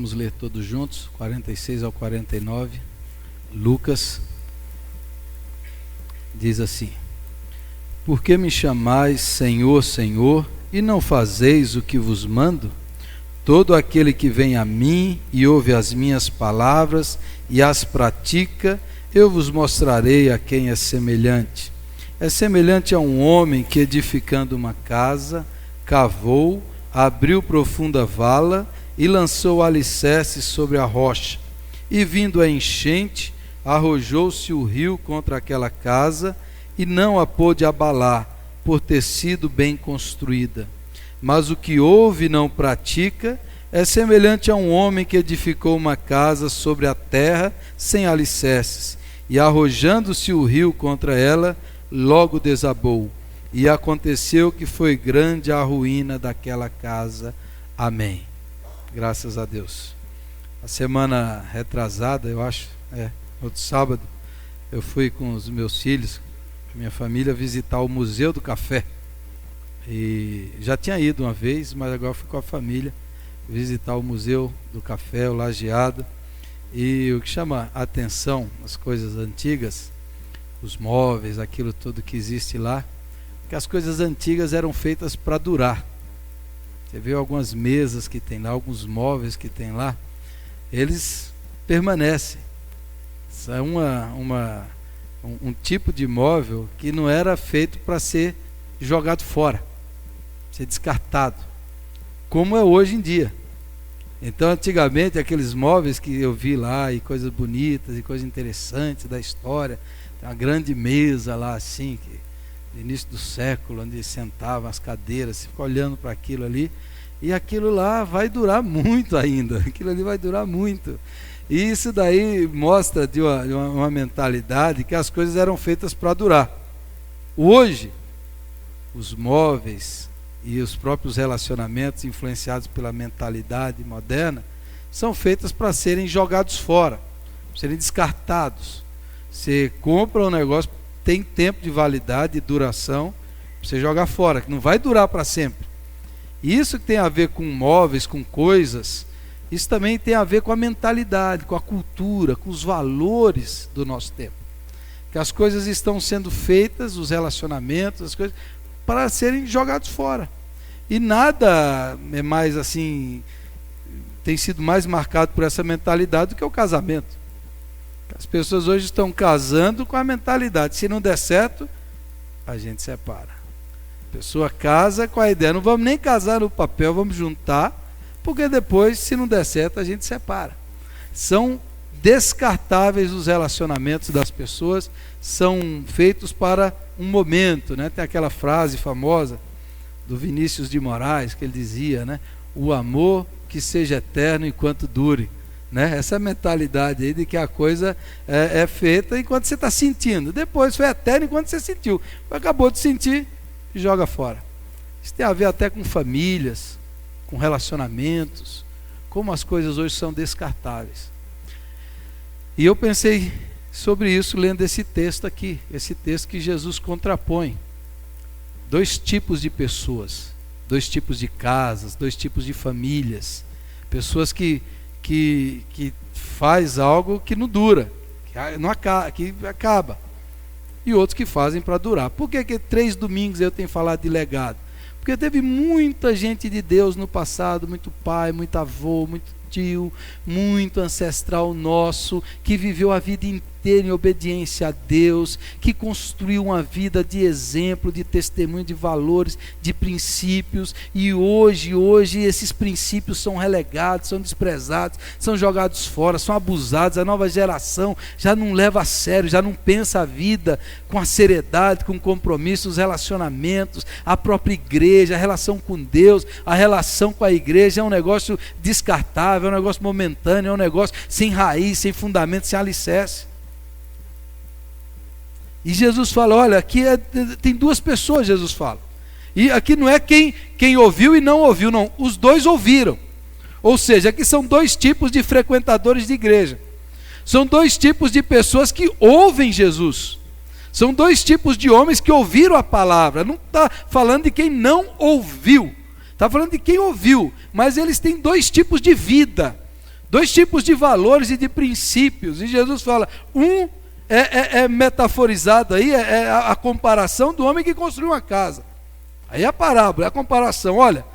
Vamos ler todos juntos, 46 ao 49. Lucas diz assim: Por que me chamais Senhor, Senhor, e não fazeis o que vos mando? Todo aquele que vem a mim e ouve as minhas palavras e as pratica, eu vos mostrarei a quem é semelhante. É semelhante a um homem que, edificando uma casa, cavou, abriu profunda vala e lançou alicerces sobre a rocha. E vindo a enchente, arrojou-se o rio contra aquela casa e não a pôde abalar, por ter sido bem construída. Mas o que ouve e não pratica é semelhante a um homem que edificou uma casa sobre a terra sem alicerces, e arrojando-se o rio contra ela, logo desabou. E aconteceu que foi grande a ruína daquela casa. Amém. Graças a Deus. A semana retrasada, eu acho, outro sábado, eu fui com os meus filhos, minha família, visitar o Museu do Café. E já tinha ido uma vez, mas agora fui com a família visitar o Museu do Café, o Lajeado. E o que chama a atenção, as coisas antigas, os móveis, aquilo tudo que existe lá, que as coisas antigas eram feitas para durar. Você vê algumas mesas que tem lá, alguns móveis que tem lá, eles permanecem. Isso é um tipo de móvel que não era feito para ser jogado fora, ser descartado, como é hoje em dia. Então, antigamente, aqueles móveis que eu vi lá, e coisas bonitas, e coisas interessantes da história, tem uma grande mesa lá assim, que no início do século, onde sentavam as cadeiras, você fica olhando para aquilo ali, e aquilo lá vai durar muito ainda, aquilo ali vai durar muito. E isso daí mostra de uma mentalidade que as coisas eram feitas para durar. Hoje, os móveis e os próprios relacionamentos influenciados pela mentalidade moderna são feitas para serem jogados fora, serem descartados. Você compra um negócio, tem tempo de validade e duração, você joga fora, que não vai durar para sempre. Isso que tem a ver com móveis, com coisas, isso também tem a ver com a mentalidade, com a cultura, com os valores do nosso tempo. Que as coisas estão sendo feitas, os relacionamentos, as coisas, para serem jogados fora. E nada é mais assim, tem sido mais marcado por essa mentalidade do que o casamento. As pessoas hoje estão casando com a mentalidade: se não der certo, a gente separa. A pessoa casa com a ideia: não vamos nem casar no papel, vamos juntar, porque depois, se não der certo, a gente separa. São descartáveis os relacionamentos das pessoas, são feitos para um momento, né? Tem aquela frase famosa do Vinícius de Moraes, que ele dizia, né? O amor que seja eterno enquanto dure. Né? Essa mentalidade aí de que a coisa é feita enquanto você está sentindo, depois foi eterno enquanto você sentiu, acabou de sentir e joga fora. Isso tem a ver até com famílias, com relacionamentos, como as coisas hoje são descartáveis. E eu pensei sobre isso lendo esse texto aqui, esse texto que Jesus contrapõe dois tipos de pessoas, dois tipos de casas, dois tipos de famílias, pessoas que faz algo que não dura, que acaba, e outros que fazem para durar. Por que 3 domingos eu tenho falado de legado? Porque teve muita gente de Deus no passado, muito pai, muito avô, muito tio, muito ancestral nosso, que viveu a vida inteira em obediência a Deus, que construiu uma vida de exemplo, de testemunho, de valores, de princípios, e hoje esses princípios são relegados, são desprezados, são jogados fora, são abusados. A nova geração já não leva a sério, já não pensa a vida com a seriedade, com compromisso, os relacionamentos, a própria igreja, a relação com Deus, a relação com a igreja é um negócio descartável, é um negócio momentâneo, é um negócio sem raiz, sem fundamento, sem alicerce. E Jesus fala: olha, aqui tem 2 pessoas, Jesus fala. E aqui não é quem ouviu e não ouviu, não. Os dois ouviram. Ou seja, aqui são 2 tipos de frequentadores de igreja. São 2 tipos de pessoas que ouvem Jesus. São 2 tipos de homens que ouviram a palavra. Não está falando de quem não ouviu. Está falando de quem ouviu. Mas eles têm 2 tipos de vida. Dois tipos de valores e de princípios. E Jesus fala, um é metaforizado aí, é a comparação do homem que construiu uma casa. Aí é a parábola, é a comparação. Olha,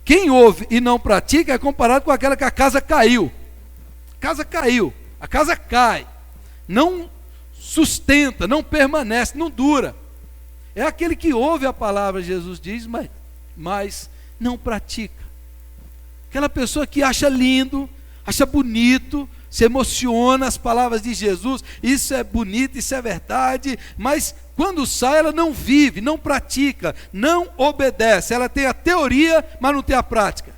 quem ouve e não pratica é comparado com aquela que a casa caiu. A casa caiu, a casa cai, não sustenta, não permanece, não dura. É aquele que ouve a palavra, Jesus diz, mas não pratica. Aquela pessoa que acha lindo, acha bonito, se emociona as palavras de Jesus, isso é bonito, isso é verdade, mas quando sai ela não vive, não pratica, não obedece, ela tem a teoria, mas não tem a prática.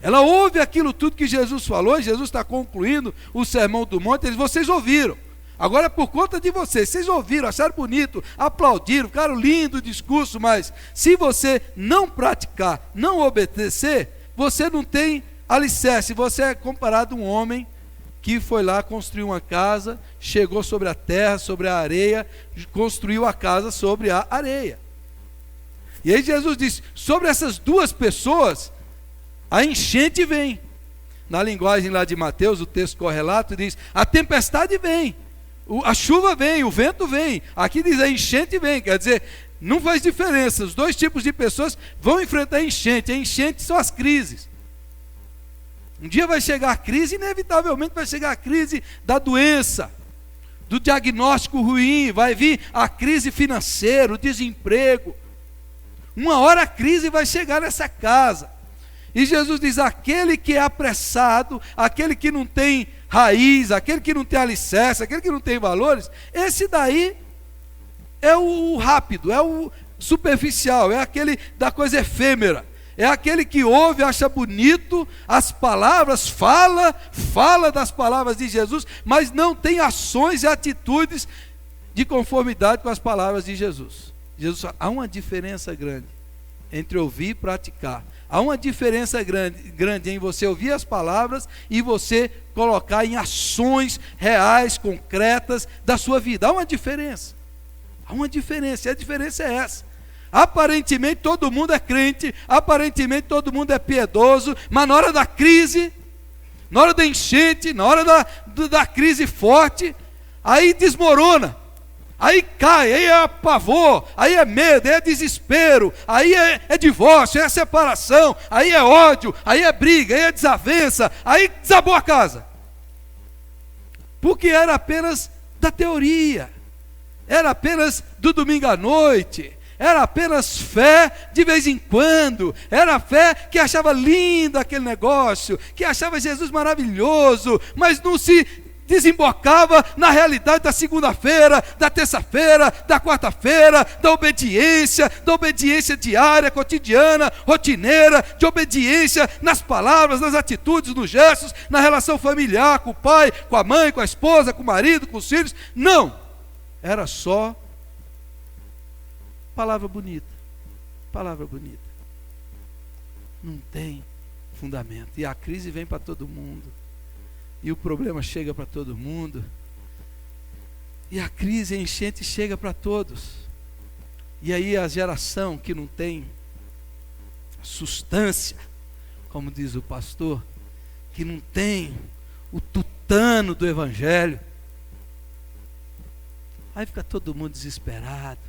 Ela ouve aquilo tudo que Jesus falou, e Jesus está concluindo o Sermão do Monte, ele diz, vocês ouviram, agora é por conta de vocês ouviram, acharam bonito, aplaudiram, ficaram lindo o discurso, mas se você não praticar, não obedecer, você não tem alicerce, você é comparado a um homem que foi lá construir uma casa, chegou sobre a terra, sobre a areia, construiu a casa sobre a areia. E aí Jesus disse, sobre essas duas pessoas, a enchente vem. Na linguagem lá de Mateus, o texto correlato diz, a tempestade vem, a chuva vem, o vento vem. Aqui diz, a enchente vem, quer dizer, não faz diferença, os dois tipos de pessoas vão enfrentar a enchente são as crises. Um dia vai chegar a crise, inevitavelmente vai chegar a crise da doença, do diagnóstico ruim, vai vir a crise financeira, o desemprego. Uma hora a crise vai chegar nessa casa. E Jesus diz, aquele que é apressado, aquele que não tem raiz, aquele que não tem alicerce, aquele que não tem valores, esse daí é o rápido, é o superficial, é aquele da coisa efêmera. É aquele que ouve, acha bonito as palavras, fala das palavras de Jesus, mas não tem ações e atitudes de conformidade com as palavras de Jesus. Jesus fala, há uma diferença grande entre ouvir e praticar. Há uma diferença grande em você ouvir as palavras e você colocar em ações reais, concretas da sua vida. Há uma diferença. Há uma diferença, e a diferença é essa. Aparentemente todo mundo é crente, aparentemente todo mundo é piedoso, mas na hora da crise, na hora da enchente, na hora da crise forte, aí desmorona, aí cai, aí é pavor, aí é medo, aí é desespero, aí é divórcio, aí é separação, aí é ódio, aí é briga, aí é desavença, aí desabou a casa. Porque era apenas da teoria, era apenas do domingo à noite, era apenas fé de vez em quando, era fé que achava lindo aquele negócio, que achava Jesus maravilhoso, mas não se desembocava na realidade da segunda-feira, da terça-feira, da quarta-feira, da obediência diária, cotidiana, rotineira, de obediência nas palavras, nas atitudes, nos gestos, na relação familiar, com o pai, com a mãe, com a esposa, com o marido, com os filhos. Não, era só palavra bonita, não tem fundamento, e a crise vem para todo mundo, e o problema chega para todo mundo, e a crise, a enchente chega para todos, e aí a geração que não tem substância, como diz o pastor, que não tem o tutano do evangelho, aí fica todo mundo desesperado,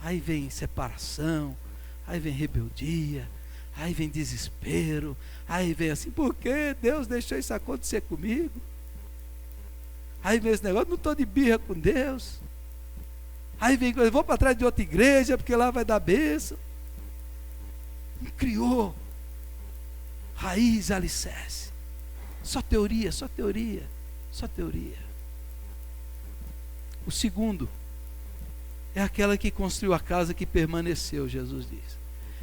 aí vem separação, aí vem rebeldia, aí vem desespero, aí vem assim, por que Deus deixou isso acontecer comigo? Aí vem esse negócio, não estou de birra com Deus. Aí vem, eu vou para trás de outra igreja, porque lá vai dar bênção. Não criou raiz, alicerce, só teoria. O segundo é aquela que construiu a casa que permaneceu, Jesus diz.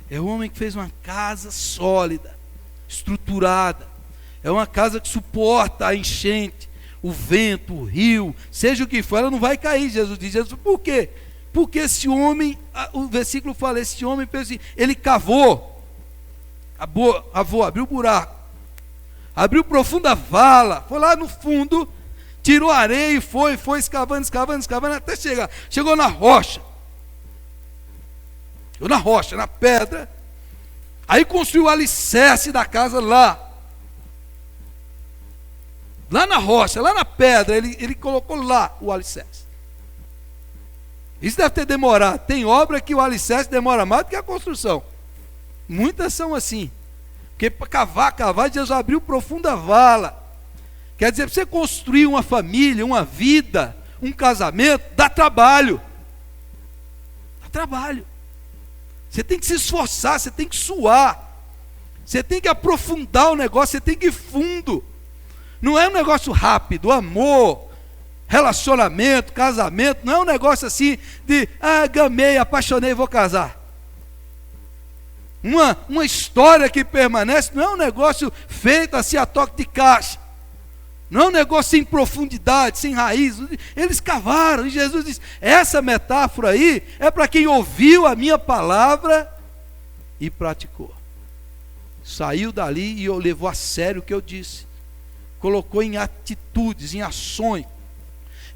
É o homem que fez uma casa sólida, estruturada. É uma casa que suporta a enchente, o vento, o rio, seja o que for, ela não vai cair, Jesus diz. Jesus, por quê? Porque esse homem, o versículo fala, esse homem fez assim, ele cavou, abriu buraco, abriu profunda vala, foi lá no fundo, tirou areia e foi escavando, até chegar. Chegou na rocha. Na pedra. Aí construiu o alicerce da casa lá. Lá na rocha, lá na pedra, ele colocou lá o alicerce. Isso deve ter demorado. Tem obra que o alicerce demora mais do que a construção. Muitas são assim. Porque para cavar, Jesus abriu profunda vala. Quer dizer, para você construir uma família, uma vida, um casamento, dá trabalho. Dá trabalho. Você tem que se esforçar, você tem que suar. Você tem que aprofundar o negócio, você tem que ir fundo. Não é um negócio rápido, amor, relacionamento, casamento, não é um negócio assim de, gamei, apaixonei, vou casar. Uma história que permanece, não é um negócio feito assim a toque de caixa. Não é um negócio sem profundidade, sem raiz. Eles cavaram, e Jesus diz, essa metáfora aí é para quem ouviu a minha palavra e praticou. Saiu dali e levou a sério o que eu disse. Colocou em atitudes, em ações.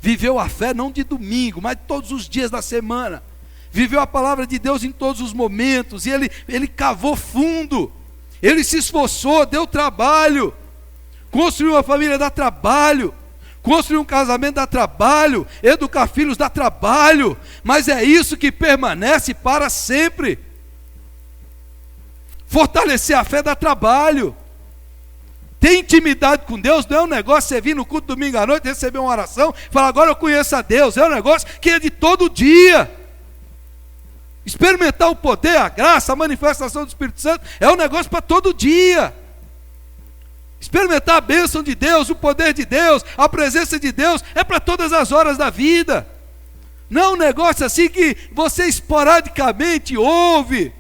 Viveu a fé não de domingo, mas todos os dias da semana. Viveu a palavra de Deus em todos os momentos. E ele cavou fundo. Ele se esforçou, deu trabalho. Construir uma família dá trabalho. Construir um casamento dá trabalho. Educar filhos dá trabalho. Mas é isso que permanece para sempre. Fortalecer a fé dá trabalho. Ter intimidade com Deus não é um negócio você vir no culto domingo à noite, receber uma oração, falar agora eu conheço a Deus. É um negócio que é de todo dia. Experimentar o poder, a graça, a manifestação do Espírito Santo é um negócio para todo dia. Experimentar a bênção de Deus, o poder de Deus, a presença de Deus é para todas as horas da vida. Não é um negócio assim que você esporadicamente ouve.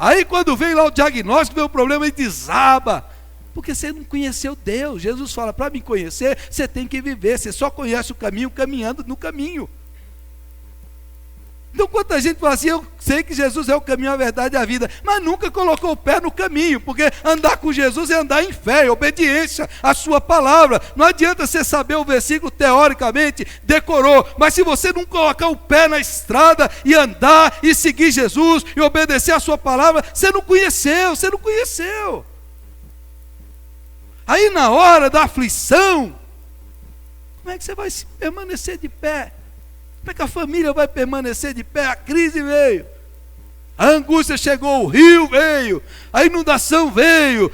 Aí quando vem lá o diagnóstico, vem o problema e desaba. Porque você não conheceu Deus. Jesus fala, para me conhecer, você tem que viver. Você só conhece o caminho caminhando no caminho. Então quanta gente fala assim, eu sei que Jesus é o caminho, a verdade e a vida, mas nunca colocou o pé no caminho, porque andar com Jesus é andar em fé, em obediência à sua palavra. Não adianta você saber o versículo teoricamente, decorou, mas se você não colocar o pé na estrada e andar e seguir Jesus e obedecer à sua palavra, você não conheceu. Aí na hora da aflição, como é que você vai permanecer de pé? Como é que a família vai permanecer de pé? A crise veio, a angústia chegou, o rio veio, a inundação veio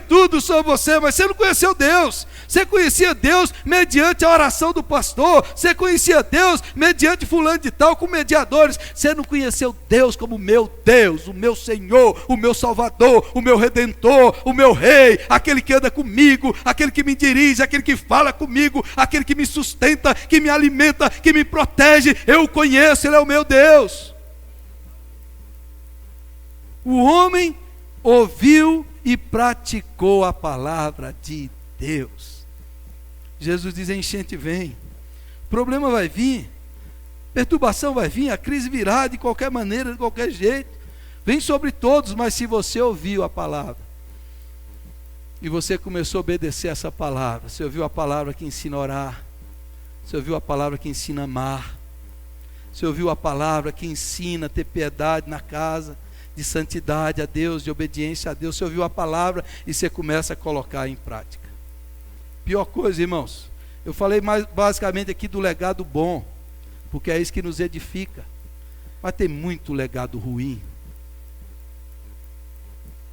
tudo sobre você, mas você não conheceu Deus. Você conhecia Deus mediante a oração do pastor, você conhecia Deus mediante fulano de tal, com mediadores. Você não conheceu Deus como meu Deus, o meu Senhor, o meu Salvador, o meu Redentor, o meu Rei, aquele que anda comigo, aquele que me dirige, aquele que fala comigo, aquele que me sustenta, que me alimenta, que me protege. Eu o conheço, Ele é o meu Deus. O homem ouviu e praticou a palavra de Deus. Jesus diz, a enchente vem, problema vai vir, perturbação vai vir, a crise virá de qualquer maneira, de qualquer jeito, vem sobre todos, mas se você ouviu a palavra, e você começou a obedecer essa palavra, você ouviu a palavra que ensina a orar, você ouviu a palavra que ensina a amar, você ouviu a palavra que ensina a ter piedade na casa, de santidade a Deus, de obediência a Deus, você ouviu a palavra e você começa a colocar em prática. Pior coisa, irmãos, eu falei mais basicamente aqui do legado bom, porque é isso que nos edifica, mas tem muito legado ruim.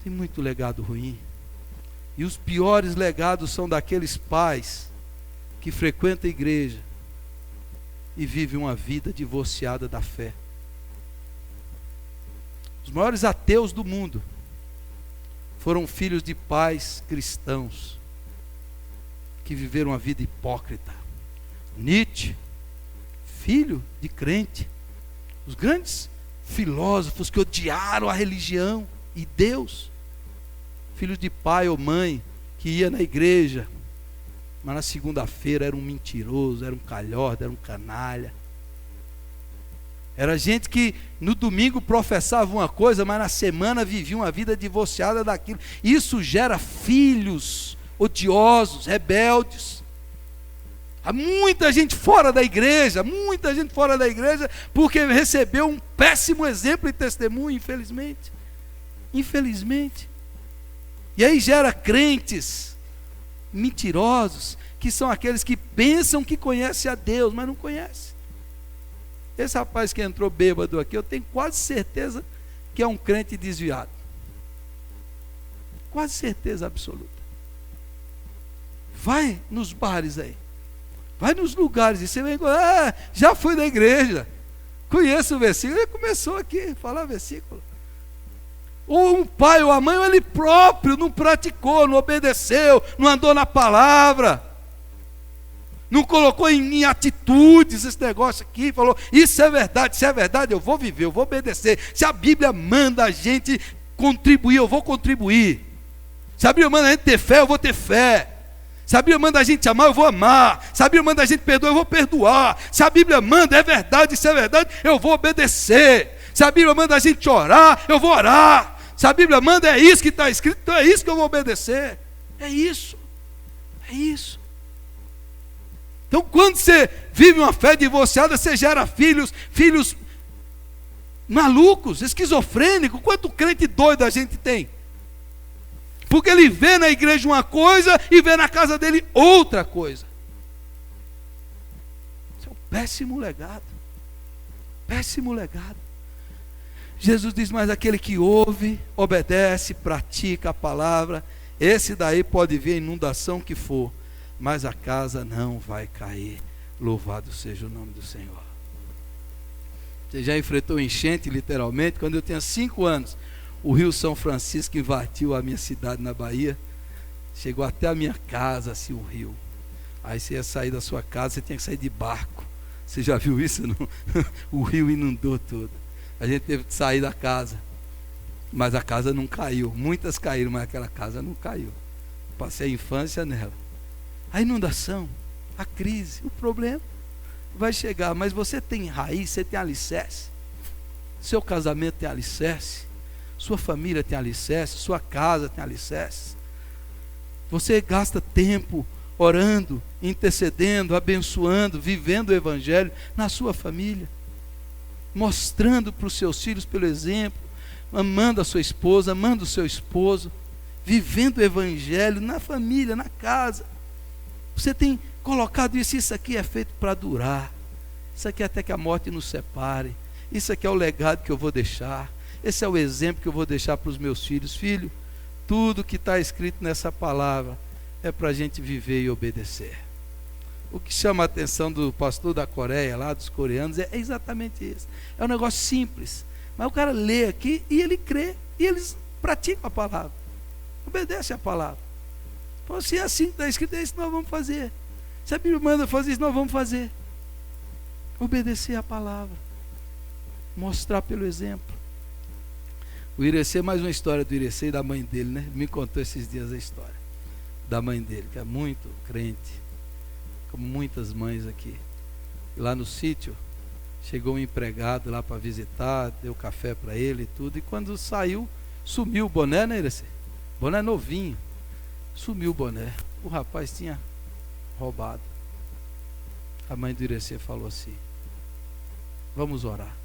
Tem muito legado ruim. E os piores legados são daqueles pais que frequentam a igreja e vivem uma vida divorciada da fé. Os maiores ateus do mundo foram filhos de pais cristãos que viveram uma vida hipócrita. Nietzsche, filho de crente. Os grandes filósofos que odiaram a religião e Deus. Filhos de pai ou mãe que ia na igreja, mas na segunda-feira era um mentiroso, era um calhorda, era um canalha. Era gente que no domingo professava uma coisa, mas na semana vivia uma vida divorciada daquilo. Isso gera filhos odiosos, rebeldes. Há muita gente fora da igreja, porque recebeu um péssimo exemplo e testemunho, infelizmente. E aí gera crentes mentirosos, que são aqueles que pensam que conhecem a Deus, mas não conhecem. Esse rapaz que entrou bêbado aqui, eu tenho quase certeza que é um crente desviado. Quase certeza absoluta. Vai nos bares aí, vai nos lugares, e você vem, já fui na igreja, conheço o versículo, ele começou aqui a falar versículo. Ou um pai ou a mãe, ou ele próprio não praticou, não obedeceu, não andou na palavra, não colocou em atitudes esse negócio aqui, falou, isso é verdade, eu vou viver, eu vou obedecer. Se a Bíblia manda a gente contribuir, eu vou contribuir. Se a Bíblia manda a gente ter fé, eu vou ter fé. Se a Bíblia manda a gente amar, eu vou amar. Se a Bíblia manda a gente perdoar, eu vou perdoar. Se a Bíblia manda, é verdade, isso é verdade, eu vou obedecer. Se a Bíblia manda a gente orar, eu vou orar. Se a Bíblia manda, é isso que está escrito, então é isso que eu vou obedecer. É isso. Então, quando você vive uma fé divorciada, você gera filhos malucos, esquizofrênicos. Quanto crente doido a gente tem? Porque ele vê na igreja uma coisa e vê na casa dele outra coisa. Isso é um péssimo legado. Péssimo legado. Jesus diz, mas aquele que ouve, obedece, pratica a palavra, esse daí pode vir a inundação que for, mas a casa não vai cair. Louvado seja o nome do Senhor. Você já enfrentou enchente, literalmente? Quando eu tinha 5 anos, o rio São Francisco invadiu a minha cidade na Bahia, chegou até a minha casa, assim, o rio. Aí você ia sair da sua casa, você tinha que sair de barco. Você já viu isso? Não? O rio inundou tudo. A gente teve que sair da casa, mas a casa não caiu. Muitas caíram, mas aquela casa não caiu. Passei a infância nela. A inundação, a crise, o problema vai chegar, mas você tem raiz, você tem alicerce. Seu casamento tem alicerce, sua família tem alicerce, sua casa tem alicerce. Você gasta tempo orando, intercedendo, abençoando, vivendo o evangelho na sua família, mostrando para os seus filhos pelo exemplo, amando a sua esposa, amando o seu esposo, vivendo o evangelho na família, na casa. Você tem colocado isso aqui é feito para durar, isso aqui é até que a morte nos separe, isso aqui é o legado que eu vou deixar, esse é o exemplo que eu vou deixar para os meus filhos. Filho, tudo que está escrito nessa palavra é para a gente viver e obedecer. O que chama a atenção do pastor da Coreia, lá dos coreanos, é exatamente isso. É um negócio simples, mas o cara lê aqui e ele crê, e eles praticam a palavra, obedecem a palavra. Então, se é assim que está escrito, é isso que nós vamos fazer. Se a Bíblia manda fazer isso, nós vamos fazer. Obedecer a palavra, mostrar pelo exemplo. O Irecê, mais uma história do Irecê e da mãe dele, né? Me contou esses dias a história da mãe dele, que é muito crente, como muitas mães aqui. E lá no sítio, chegou um empregado lá para visitar, deu café para ele e tudo, e quando saiu, sumiu o boné, né, Irecê? Boné novinho. Sumiu o boné. O rapaz tinha roubado. A mãe do Irecê falou assim: vamos orar.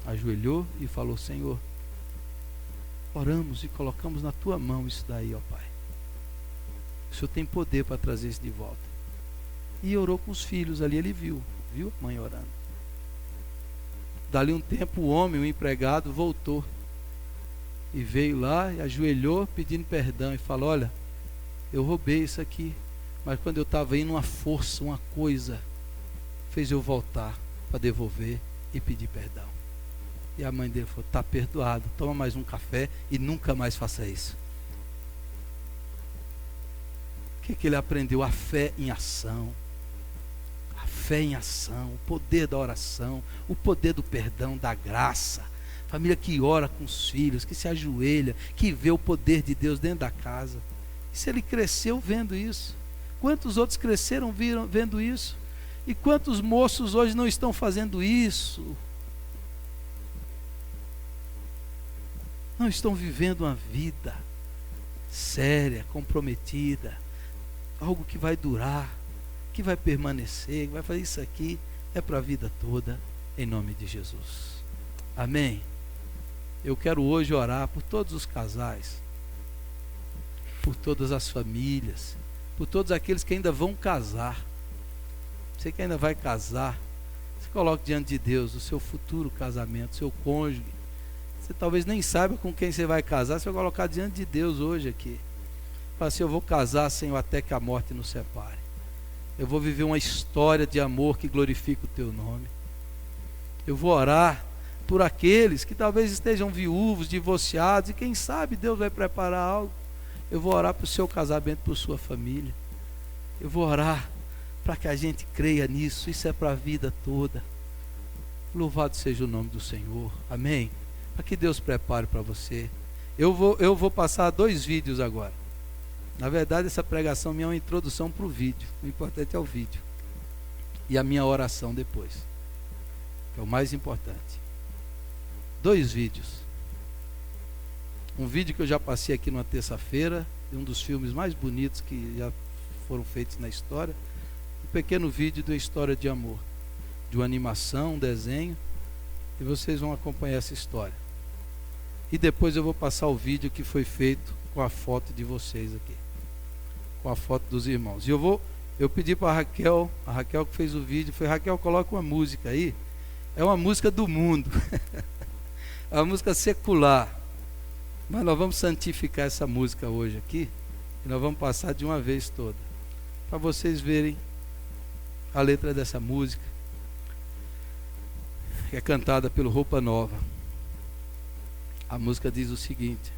Ajoelhou e falou: Senhor, oramos e colocamos na tua mão isso daí, ó Pai. O Senhor tem poder para trazer isso de volta. E orou com os filhos ali, ele viu a mãe orando. Dali um tempo o homem, o empregado, voltou e veio lá e ajoelhou pedindo perdão e falou: olha, eu roubei isso aqui, mas quando eu estava indo, uma força, uma coisa fez eu voltar para devolver e pedir perdão. E a mãe dele falou: está perdoado, toma mais um café e nunca mais faça isso. O que ele aprendeu? A fé em ação. A fé em ação, o poder da oração, o poder do perdão, da graça. Família que ora com os filhos, que se ajoelha, que vê o poder de Deus dentro da casa. E se ele cresceu vendo isso? Quantos outros cresceram vendo isso? E quantos moços hoje não estão fazendo isso? Não estão vivendo uma vida séria, comprometida, algo que vai durar, que vai permanecer, que vai fazer isso aqui, é para a vida toda, em nome de Jesus. Amém? Eu quero hoje orar por todos os casais por todas as famílias, por todos aqueles que ainda vão casar. Você que ainda vai casar, se coloque diante de Deus o seu futuro casamento, seu cônjuge. Você talvez nem saiba com quem você vai casar, você vai colocar diante de Deus hoje aqui. Fala assim: eu vou casar, Senhor, até que a morte nos separe. Eu vou viver uma história de amor que glorifique o teu nome. Eu vou orar por aqueles que talvez estejam viúvos, divorciados, e quem sabe Deus vai preparar algo. Eu vou orar para o seu casamento, para a sua família. Eu vou orar para que a gente creia nisso. Isso é para a vida toda. Louvado seja o nome do Senhor. Amém? Para que Deus prepare para você. Eu vou passar 2 vídeos agora. Na verdade, essa pregação minha é uma introdução para o vídeo. O importante é o vídeo. E a minha oração depois, que é o mais importante. 2 vídeos. Um vídeo que eu já passei aqui numa terça-feira, de um dos filmes mais bonitos que já foram feitos na história. Um pequeno vídeo da história de amor, de uma animação, um desenho, e vocês vão acompanhar essa história. E depois eu vou passar o vídeo que foi feito com a foto de vocês aqui, com a foto dos irmãos. E eu pedi para a Raquel que fez o vídeo, foi: Raquel, coloca uma música aí. É uma música do mundo, é uma música secular, mas nós vamos santificar essa música hoje aqui, e nós vamos passar de uma vez toda, para vocês verem a letra dessa música, que é cantada pelo Roupa Nova. A música diz o seguinte: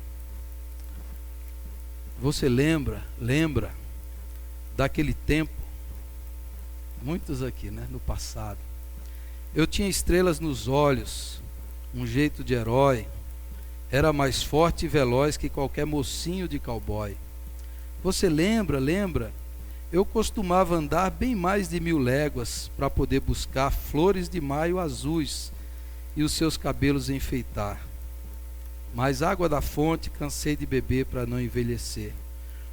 você lembra daquele tempo, muitos aqui, né, no passado. Eu tinha estrelas nos olhos, um jeito de herói, era mais forte e veloz que qualquer mocinho de cowboy. Você lembra? Eu costumava andar bem mais de 1000 léguas para poder buscar flores de maio azuis e os seus cabelos enfeitar. Mas água da fonte cansei de beber para não envelhecer,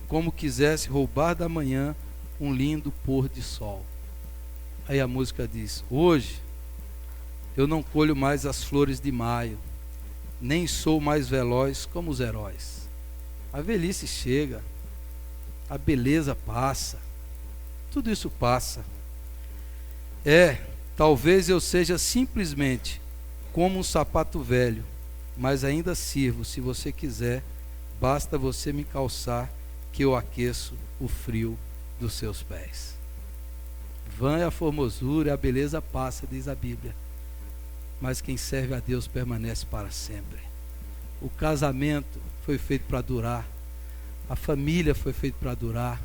como quisesse roubar da manhã um lindo pôr de sol. Aí a música diz: hoje eu não colho mais as flores de maio, nem sou mais veloz como os heróis. A velhice chega, a beleza passa, tudo isso passa. Talvez eu seja simplesmente como um sapato velho, mas ainda sirvo. Se você quiser, basta você me calçar, que eu aqueço o frio dos seus pés. Vã é a formosura, a beleza passa, diz a Bíblia, mas quem serve a Deus permanece para sempre. O casamento foi feito para durar, a família foi feita para durar.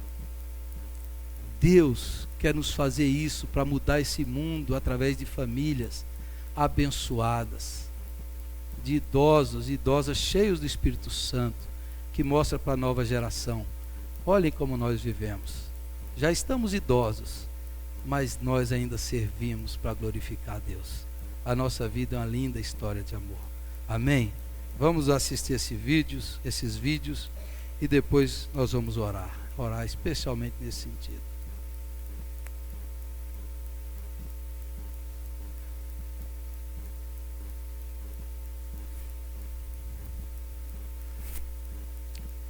Deus quer nos fazer isso, para mudar esse mundo através de famílias abençoadas, de idosos e idosas cheios do Espírito Santo, que mostra para a nova geração: olhem como nós vivemos. Já estamos idosos, mas nós ainda servimos para glorificar a Deus. A nossa vida é uma linda história de amor. Amém? Vamos assistir esses vídeos, e depois nós vamos orar especialmente nesse sentido.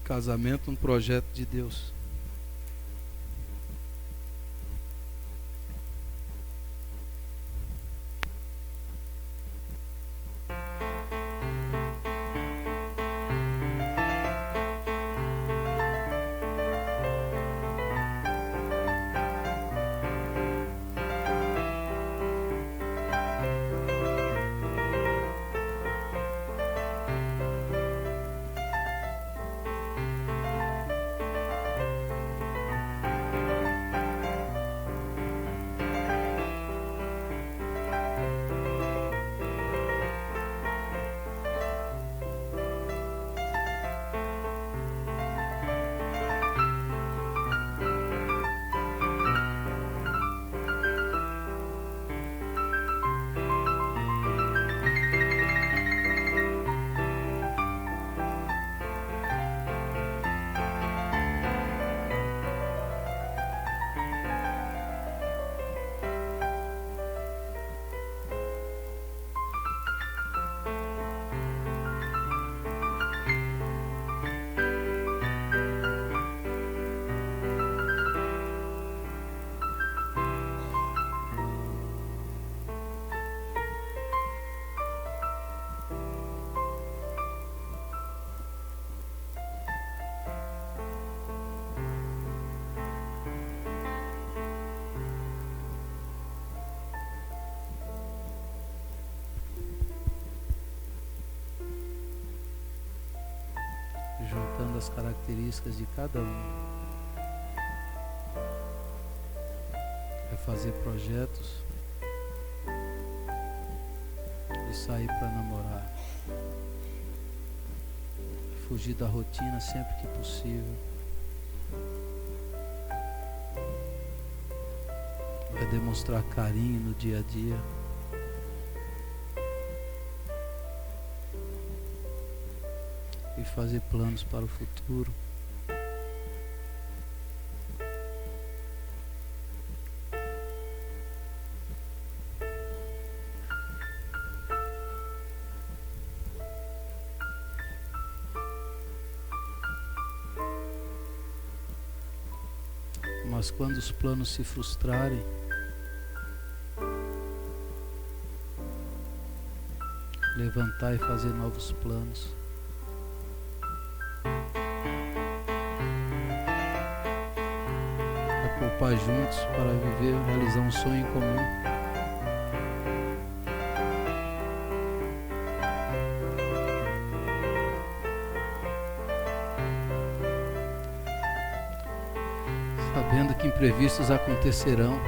Casamento, um projeto de Deus. juntando as características de cada um. É fazer projetos e sair para namorar. Fugir da rotina sempre que possível. É demonstrar carinho no dia a dia. E fazer planos para o futuro. Mas quando os planos se frustrarem, levantar e fazer novos planos. É poupar juntos para viver, realizar um sonho em comum. Sabendo que imprevistos acontecerão.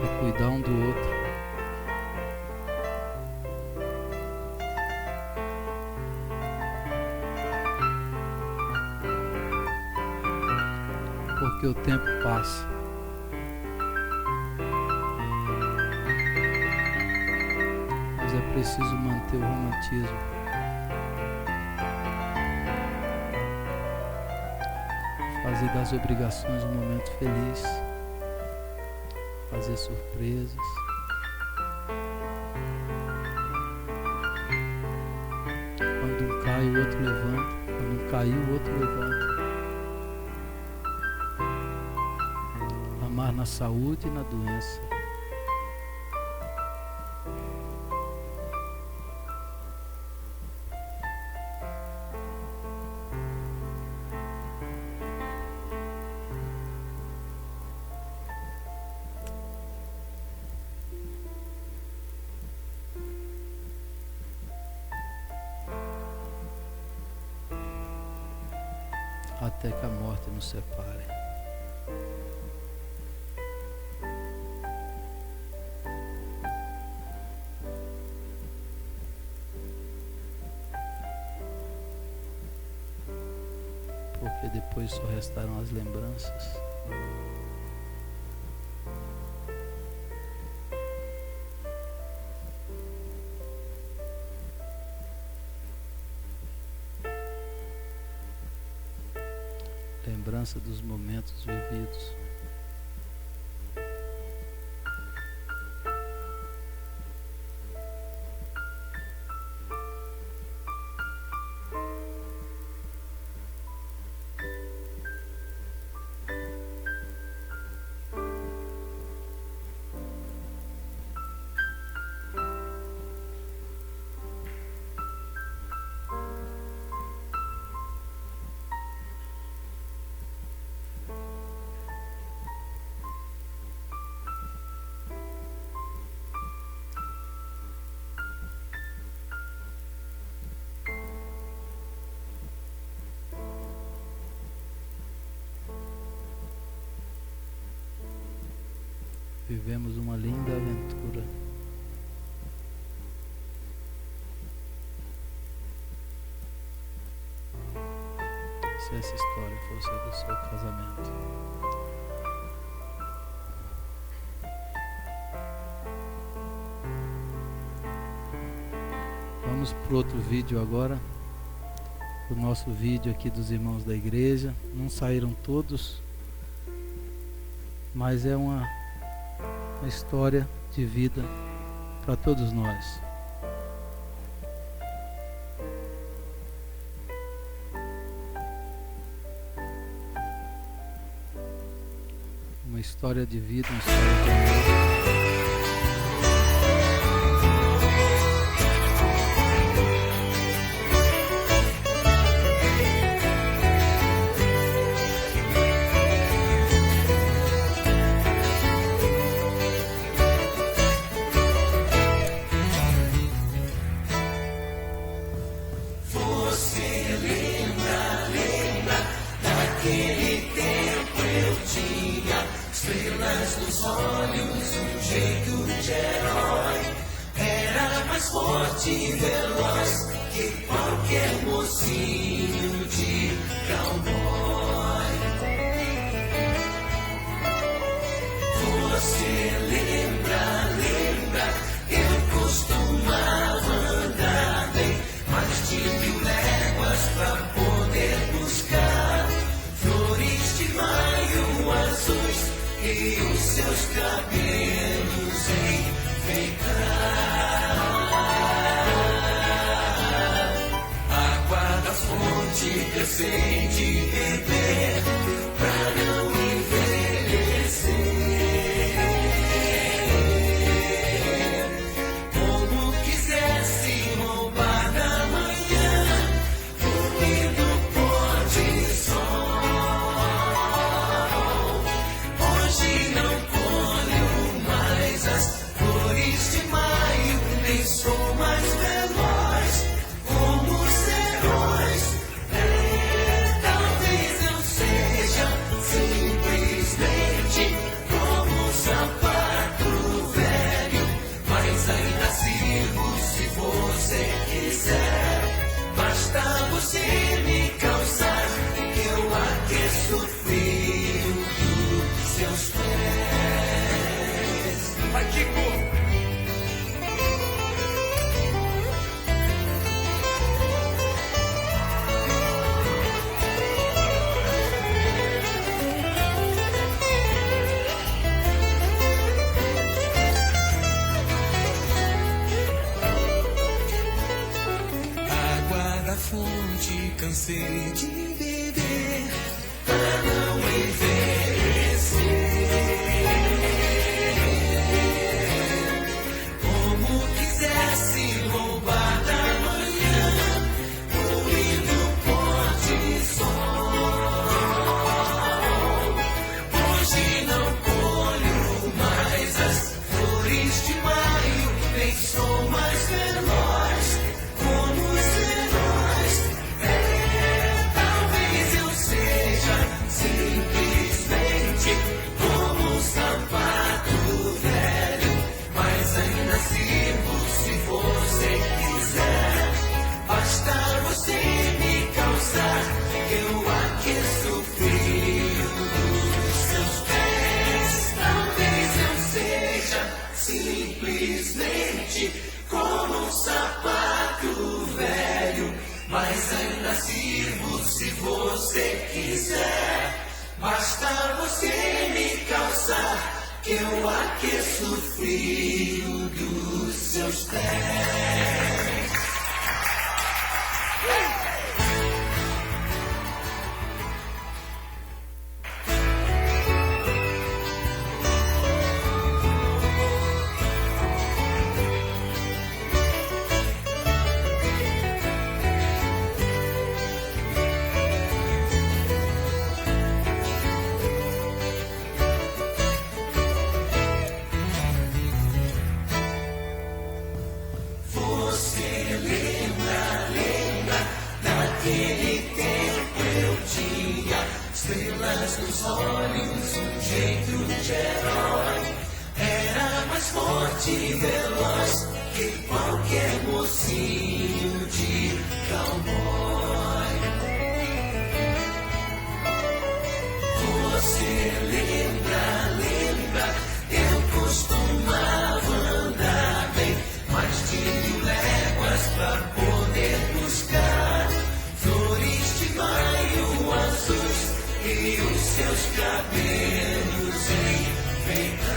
E cuidar um do outro. Porque o tempo passa. Mas é preciso manter o romantismo. Fazer das obrigações um momento feliz. Fazer surpresas. Quando um cai, o outro levanta. Quando um caiu, o outro levanta. Amar na saúde e na doença. Até que a morte nos separe. Porque depois só restarão as lembranças. Lembrança dos momentos vividos. Vivemos uma linda aventura. Se essa história fosse a do seu casamento. Vamos para outro vídeo agora. O nosso vídeo aqui dos irmãos da igreja. Não saíram todos, mas é uma história de vida para todos nós. Uma história de vida, uma história de amor. de herói. Era mais forte e veloz que qualquer mocinho de cowboy. Você lembra, eu costumava andar bem mais de 1000 léguas pra poder buscar flores de maio azuis e os seus cabelos enfeitar. Água da fonte cansei de beber pra não envelhecer. Como quisesse roubar da manhã, dormindo pôr de sol. Hoje não colho mais as flores de maio, nem sou mais veloz como os heróis. Talvez eu seja simplesmente como um sapato velho, mas ainda sirvo se você quiser. Basta você me calçar, que eu aqueço o frio dos seus pés. Vai, Kiko! Água da fonte cansei de beber pra não envelhecer. Como quisesse roubar da manhã, o lindo pôr de sol. Hoje não colho mais as flores de maio, nem sou mais veloz como os heróis. Talvez eu seja simplesmente como um sapato velho, mas ainda sirvo se você quiser. Basta você me calçar, que eu aqueço o frio dos seus pés. Talvez eu seja simplesmente como um sapato velho, mas ainda sirvo se você quiser. Basta você me calçar, que eu aqueço o frio dos seus pés. Você lembra daquele tempo eu tinha estrelas nos olhos, um jeito de herói. Era mais forte e veloz que qualquer mocinho de cowboy. Você lembra, eu costumava andar bem mais de 1000 léguas pra poder buscar flores de maio azuis e os seus cabelos enfeitar.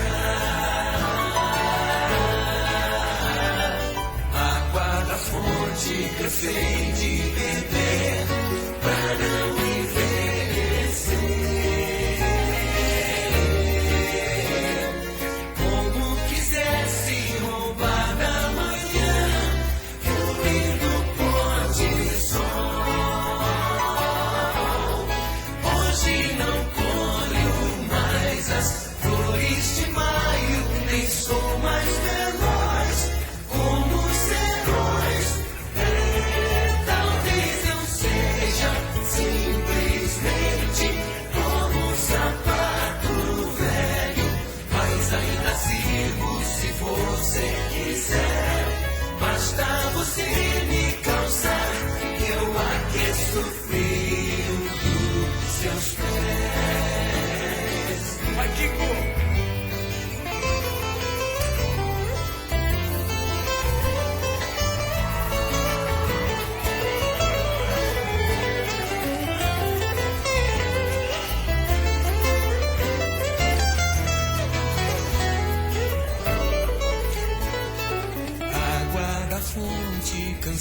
Água da fonte cansei de beber pra não envelhecer. Como quisesse roubar da manhã, o lindo pôr de sol. Hoje não colho mais as flores de maio, nem sou mais veloz como os heróis. Talvez eu seja simplesmente como um sapato velho, mas ainda sirvo se for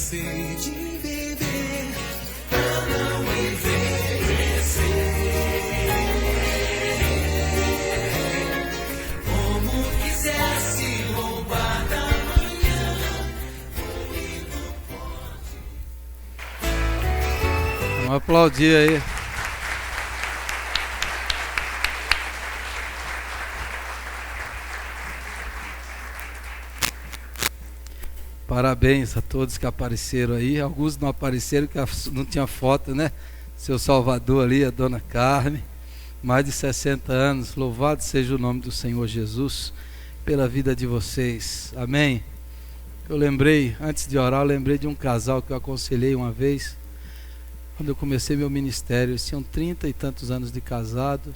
cansei de viver pra não envelhecer. Como quisesse roubar da manhã, ele não pode. Vamos aplaudir aí. Parabéns a todos que apareceram aí. Alguns não apareceram, que não tinha foto, né? Seu Salvador ali, a Dona Carmen, mais de 60 anos. Louvado seja o nome do Senhor Jesus pela vida de vocês. Amém? Eu lembrei, antes de orar, eu lembrei de um casal que eu aconselhei uma vez, quando eu comecei meu ministério. Eles tinham 30 e tantos anos de casado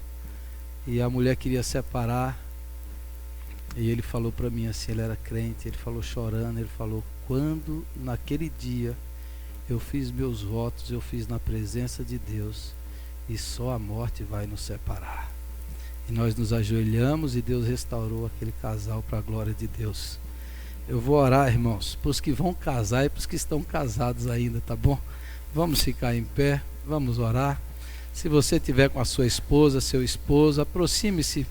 e a mulher queria separar. E ele falou para mim assim, ele era crente, ele falou chorando, ele falou: quando naquele dia eu fiz meus votos, eu fiz na presença de Deus, e só a morte vai nos separar. E nós nos ajoelhamos e Deus restaurou aquele casal para a glória de Deus. Eu vou orar, irmãos, para os que vão casar e para os que estão casados ainda, tá bom? Vamos ficar em pé, vamos orar. Se você estiver com a sua esposa, seu esposo, aproxime-se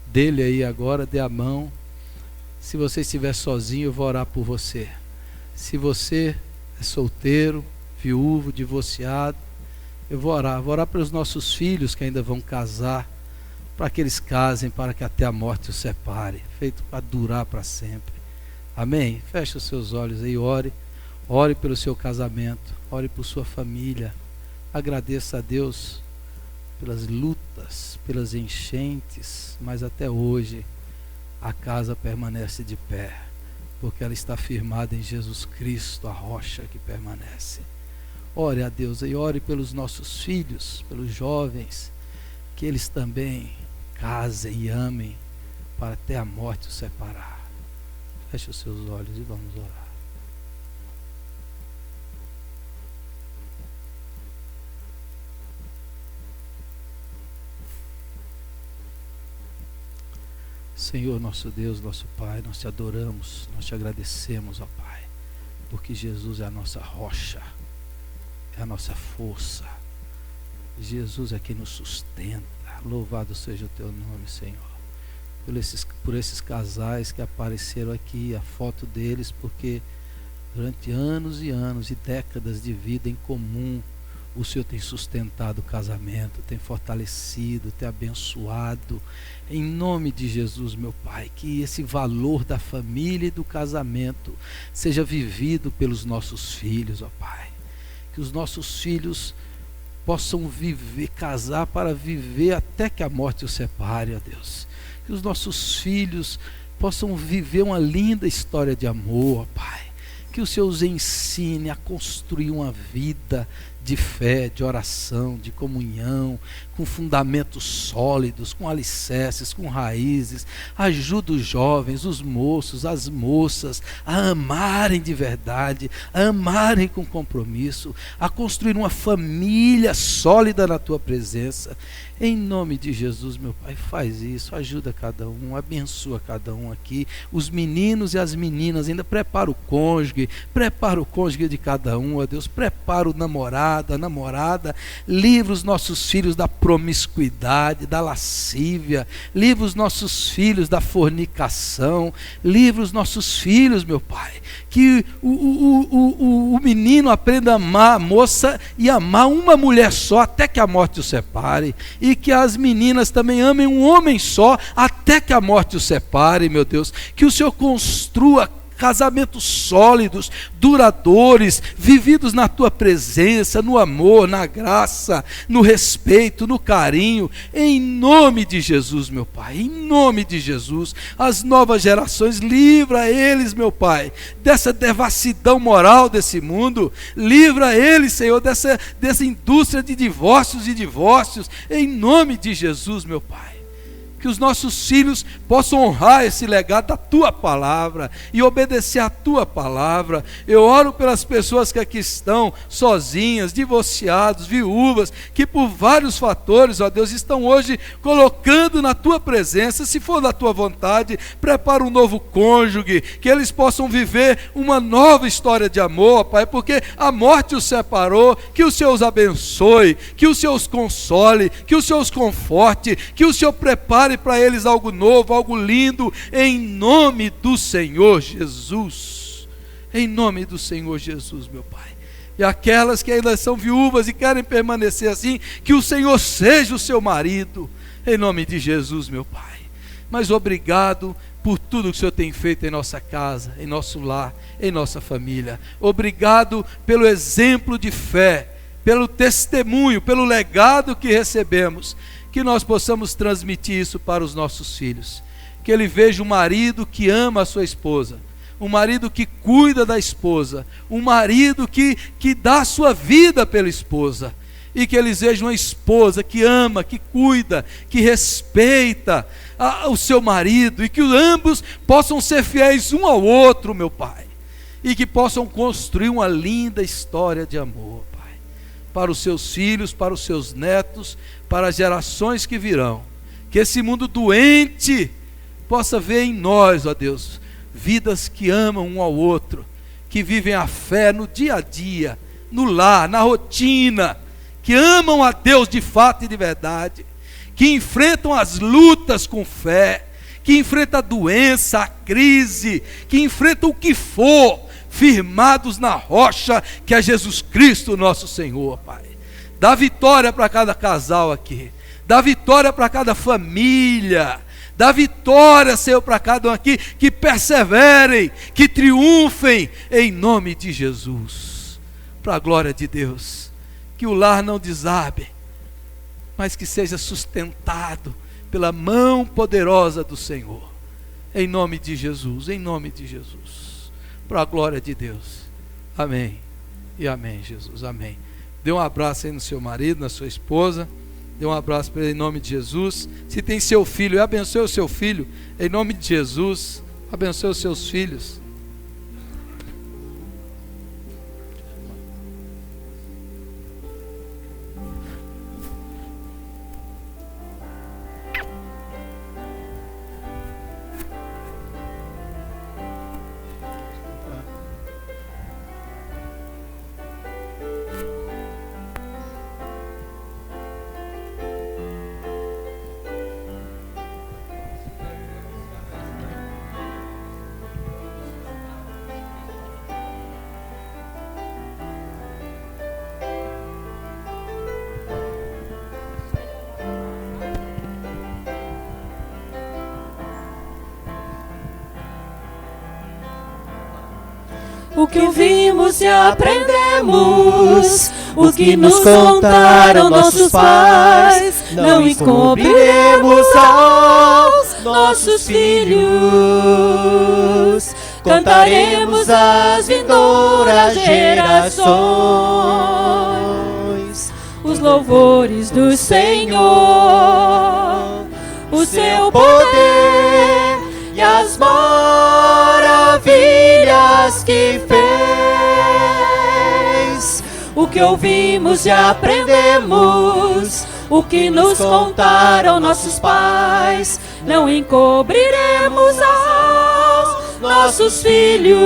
dele aí agora, dê a mão. Se você estiver sozinho, eu vou orar por você. Se você é solteiro, viúvo, divorciado, eu vou orar pelos nossos filhos que ainda vão casar, para que eles casem, para que até a morte os separe, feito para durar para sempre. Amém? Feche os seus olhos aí, ore pelo seu casamento, ore por sua família, agradeça a Deus pelas lutas, pelas enchentes, mas até hoje a casa permanece de pé, porque ela está firmada em Jesus Cristo, a rocha que permanece. Ore a Deus e ore pelos nossos filhos, pelos jovens, que eles também casem e amem, para até a morte os separar. Feche os seus olhos e vamos orar. Senhor, nosso Deus, nosso Pai, nós te adoramos, nós te agradecemos, ó Pai, porque Jesus é a nossa rocha, é a nossa força. Jesus é quem nos sustenta. Louvado seja o teu nome, Senhor, por esses casais que apareceram aqui, a foto deles, porque durante anos e anos e décadas de vida em comum, o Senhor tem sustentado o casamento, tem fortalecido, tem abençoado. Em nome de Jesus, meu Pai, que esse valor da família e do casamento seja vivido pelos nossos filhos, ó Pai. Que os nossos filhos possam viver, casar para viver até que a morte os separe, ó Deus. Que os nossos filhos possam viver uma linda história de amor, ó Pai. Que o Senhor os ensine a construir uma vida de fé, de oração, de comunhão, com fundamentos sólidos, com alicerces, com raízes. Ajuda os jovens, os moços, as moças a amarem de verdade, a amarem com compromisso, a construir uma família sólida na tua presença. Em nome de Jesus, meu Pai, faz isso, ajuda cada um, abençoa cada um aqui, os meninos e as meninas, ainda prepara o cônjuge de cada um, ó Deus, prepara o namorado, a namorada, livra os nossos filhos da promiscuidade, da lascívia, livra os nossos filhos da fornicação, livra os nossos filhos, meu Pai, que o menino aprenda a amar a moça e amar uma mulher só até que a morte os separe, e que as meninas também amem um homem só até que a morte os separe, meu Deus, que o Senhor construa casamentos sólidos, duradouros, vividos na tua presença, no amor, na graça, no respeito, no carinho, em nome de Jesus, meu Pai, em nome de Jesus. As novas gerações, livra eles, meu Pai, dessa devassidão moral desse mundo, livra eles, Senhor, dessa indústria de divórcios, em nome de Jesus, meu Pai. que os nossos filhos possam honrar esse legado da Tua Palavra e obedecer a Tua Palavra. Eu oro pelas pessoas que aqui estão sozinhas, divorciados, viúvas, que por vários fatores, ó Deus, estão hoje colocando na Tua presença. Se for da Tua vontade, prepara um novo cônjuge, que eles possam viver uma nova história de amor, Pai, porque a morte os separou. Que o Senhor os abençoe, que o Senhor os console, que o Senhor os conforte, que o Senhor prepare para eles algo novo, algo lindo, em nome do Senhor Jesus. Em nome do Senhor Jesus, meu Pai. E aquelas que ainda são viúvas e querem permanecer assim, que o Senhor seja o seu marido, em nome de Jesus, meu Pai. Mas obrigado por tudo que o Senhor tem feito em nossa casa, em nosso lar, em nossa família. Obrigado pelo exemplo de fé, pelo testemunho, pelo legado que recebemos, que nós possamos transmitir isso para os nossos filhos. Que ele veja um marido que ama a sua esposa, um marido que cuida da esposa, um marido que dá a sua vida pela esposa, e que eles vejam uma esposa que ama, que cuida, que respeita o seu marido, e que ambos possam ser fiéis um ao outro, meu Pai, e que possam construir uma linda história de amor, Pai, para os seus filhos, para os seus netos, para as gerações que virão. Que esse mundo doente possa ver em nós, ó Deus, vidas que amam um ao outro, que vivem a fé no dia a dia, no lar, na rotina, que amam a Deus de fato e de verdade, que enfrentam as lutas com fé, que enfrentam a doença, a crise, que enfrentam o que for, firmados na rocha que é Jesus Cristo nosso Senhor, Pai. Dá vitória para cada casal aqui, dá vitória para cada família, dá vitória, Senhor, para cada um aqui, que perseverem, que triunfem, em nome de Jesus, para a glória de Deus. Que o lar não desabe, mas que seja sustentado pela mão poderosa do Senhor, em nome de Jesus, em nome de Jesus, para a glória de Deus. Amém e amém, Jesus, amém. Dê um abraço aí no seu marido, na sua esposa, dê um abraço para ele em nome de Jesus. Se tem seu filho, abençoe o seu filho, em nome de Jesus, abençoe os seus filhos. O que ouvimos e aprendemos, o que nos contaram nossos pais, não encobriremos aos nossos filhos. Cantaremos às vindouras gerações os louvores do Senhor, o seu poder e as maravilhas que fez. O que ouvimos e aprendemos, o que nos contaram nossos pais, não encobriremos aos nossos filhos.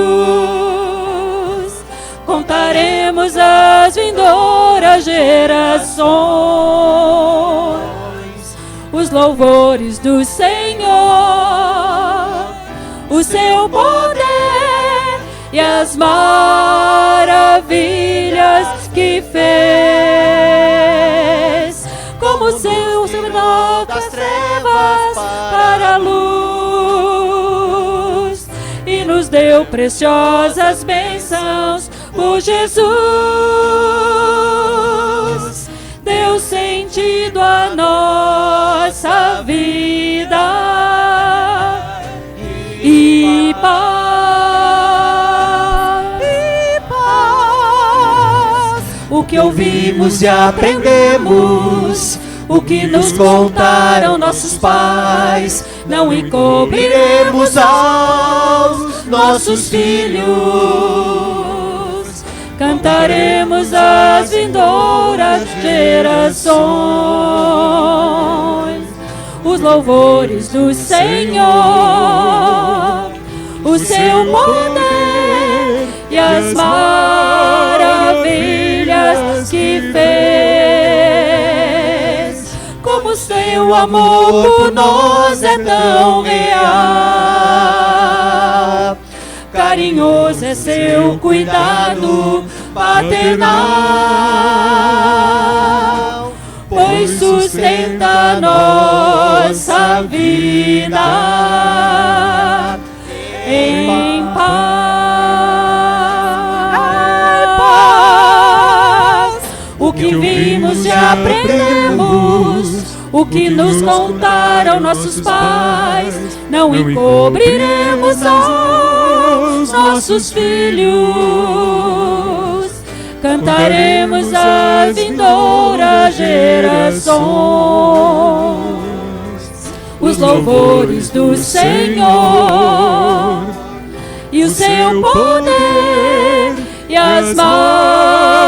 Contaremos às vindouras gerações os louvores do Senhor, o seu poder e as maravilhas que fez. Como o seu menor das trevas para a luz, e nos deu preciosas bênçãos por Jesus. Deu sentido à nossa vida e paz. O que ouvimos e aprendemos, o que nos contaram nossos pais, não encobriremos aos nossos filhos. Cantaremos às vindouras gerações os louvores do Senhor, o seu poder e as maravilhas que fez. Como seu amor por nós é tão real, carinhoso é seu cuidado paternal, pois sustenta nossa vida em paz. O que vimos e aprendemos, o que nos contaram nossos pais, não encobriremos aos nossos filhos. Cantaremos às vindouras gerações os louvores do Senhor e o seu poder e as maravilhas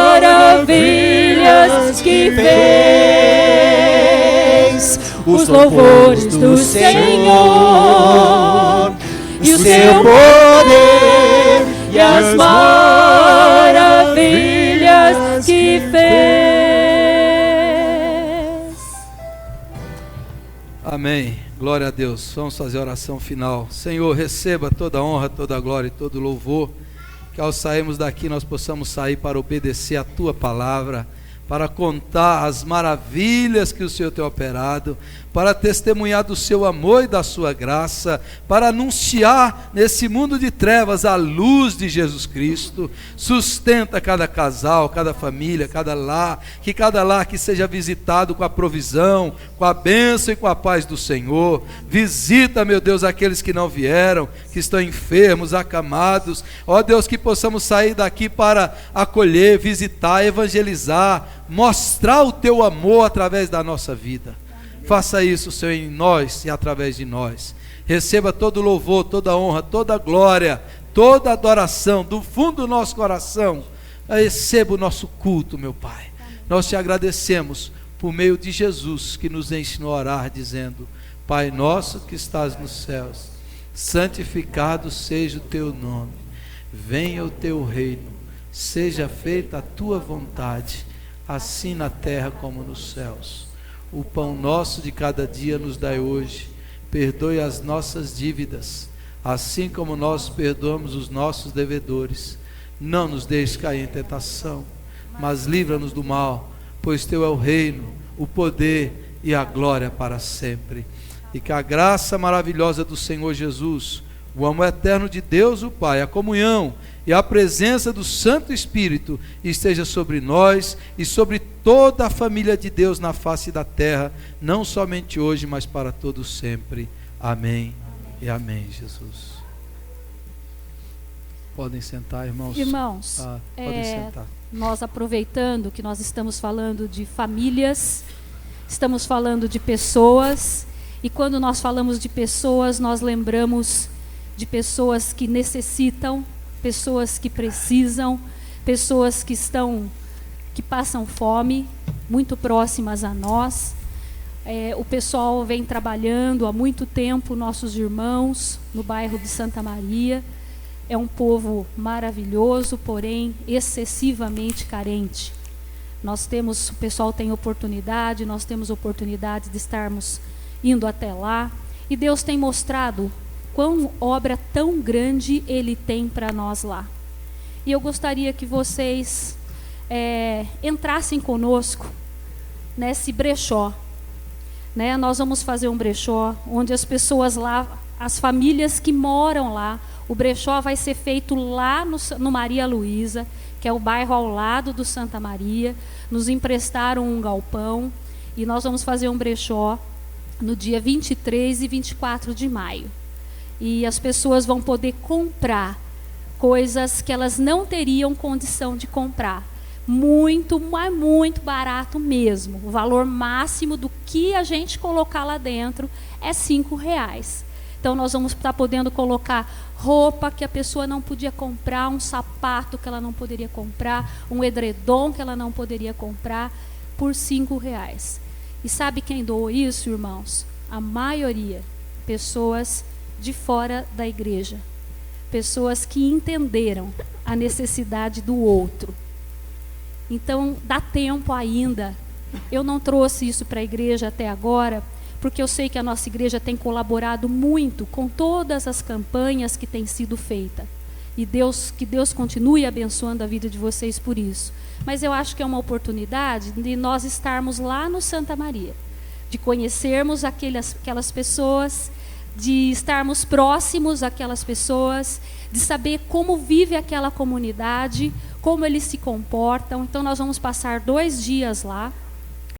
que fez. Os louvores do Senhor e o seu poder e as maravilhas que fez. Amém. Glória a Deus. Vamos fazer a oração final. Senhor, receba toda a honra, toda a glória e todo o louvor. Que ao sairmos daqui nós possamos sair para obedecer a Tua palavra, para contar as maravilhas que o Senhor tem operado, para testemunhar do seu amor e da sua graça, para anunciar nesse mundo de trevas a luz de Jesus Cristo. Sustenta cada casal, cada família, cada lar que seja visitado com a provisão, com a bênção e com a paz do Senhor. Visita, meu Deus, aqueles que não vieram, que estão enfermos, acamados. Ó Deus, que possamos sair daqui para acolher, visitar, evangelizar, mostrar o teu amor através da nossa vida. Faça isso, Senhor, em nós e através de nós. Receba todo o louvor, toda a honra, toda a glória, toda a adoração do fundo do nosso coração. Receba o nosso culto, meu Pai. Nós te agradecemos por meio de Jesus, que nos ensinou a orar, dizendo: Pai nosso que estás nos céus, santificado seja o teu nome. Venha o teu reino, seja feita a tua vontade, assim na terra como nos céus. O pão nosso de cada dia nos dai hoje. Perdoe as nossas dívidas, assim como nós perdoamos os nossos devedores. Não nos deixes cair em tentação, mas livra-nos do mal, pois teu é o reino, o poder e a glória para sempre. E que a graça maravilhosa do Senhor Jesus, o amor eterno de Deus o Pai, a comunhão e a presença do Santo Espírito esteja sobre nós e sobre toda a família de Deus na face da terra, não somente hoje, mas para todo sempre. Amém e amém, Jesus. Podem sentar, irmãos. Irmãos, podem sentar. Nós aproveitando que nós estamos falando de famílias, estamos falando de pessoas, e quando nós falamos de pessoas, nós lembramos de pessoas que necessitam, pessoas que precisam, pessoas que passam fome, muito próximas a nós. O pessoal vem trabalhando há muito tempo, nossos irmãos, no bairro de Santa Maria. É um povo maravilhoso, porém excessivamente carente. O pessoal tem oportunidade, nós temos oportunidade de estarmos indo até lá, e Deus tem mostrado quão obra tão grande Ele tem para nós lá. E eu gostaria que vocês entrassem conosco nesse brechó. Nós vamos fazer um brechó onde as pessoas lá, as famílias que moram lá, o brechó vai ser feito lá no Maria Luísa, que é o bairro ao lado do Santa Maria. Nos emprestaram um galpão e nós vamos fazer um brechó no dia 23 e 24 de maio. E as pessoas vão poder comprar coisas que elas não teriam condição de comprar, muito, mas muito barato mesmo. O valor máximo do que a gente colocar lá dentro é R$5. Então nós vamos estar podendo colocar roupa que a pessoa não podia comprar, um sapato que ela não poderia comprar, um edredom que ela não poderia comprar, por R$5. E sabe quem doou isso, irmãos? A maioria, pessoas de fora da igreja. Pessoas que entenderam a necessidade do outro. Então, dá tempo ainda. Eu não trouxe isso para a igreja até agora, porque eu sei que a nossa igreja tem colaborado muito com todas as campanhas que têm sido feitas. E que Deus continue abençoando a vida de vocês por isso. Mas eu acho que é uma oportunidade de nós estarmos lá no Santa Maria, de conhecermos aquelas pessoas, de estarmos próximos àquelas pessoas, de saber como vive aquela comunidade, como eles se comportam. Então nós vamos passar 2 dias lá.